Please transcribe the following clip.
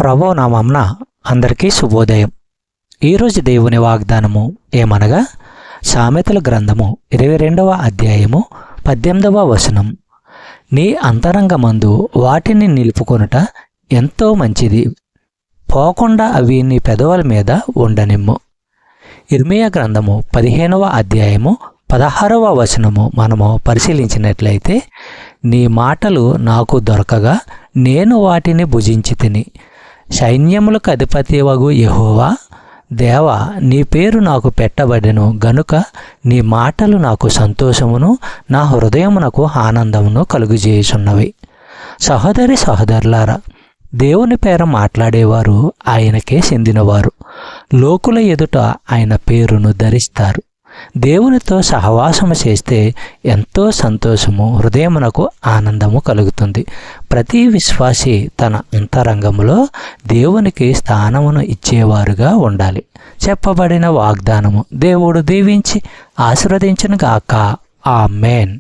ప్రభువు నామమున అందరికీ శుభోదయం. ఈరోజు దేవుని వాగ్దానము ఏమనగా సామెతల గ్రంథము 22వ అధ్యాయము 18వ వచనం. నీ అంతరంగమందు వాటిని నిలుపుకొనుట ఎంతో మంచిది, పోకుండా అవి నీ పెదవుల మీద ఉండనిమ్ము. ఇర్మియా గ్రంథము 15వ అధ్యాయము 16వ వచనము మనము పరిశీలించినట్లయితే, నీ మాటలు నాకు దొరకగా నేను వాటిని భుజించి తిని, సైన్యములకు అధిపతివగు యెహోవా దేవా, నీ పేరు నాకు పెట్టబడెను గనుక నీ మాటలు నాకు సంతోషమును నా హృదయమునకు ఆనందమును కలుగుజేయుచున్నవి. సహోదరి సహోదరులారా, దేవుని పేర మాట్లాడేవారు ఆయనకే చెందినవారు. లోకుల ఎదుట ఆయన పేరును ధరిస్తారు. దేవునితో సహవాసము చేస్తే ఎంతో సంతోషము, హృదయమునకు ఆనందము కలుగుతుంది. ప్రతి విశ్వాసి తన అంతరంగములో దేవునికి స్థానమును ఇచ్చేవారుగా ఉండాలి. చెప్పబడిన వాగ్దానము దేవుడు దీవించి ఆశీర్వదించును గాక. ఆమేన్.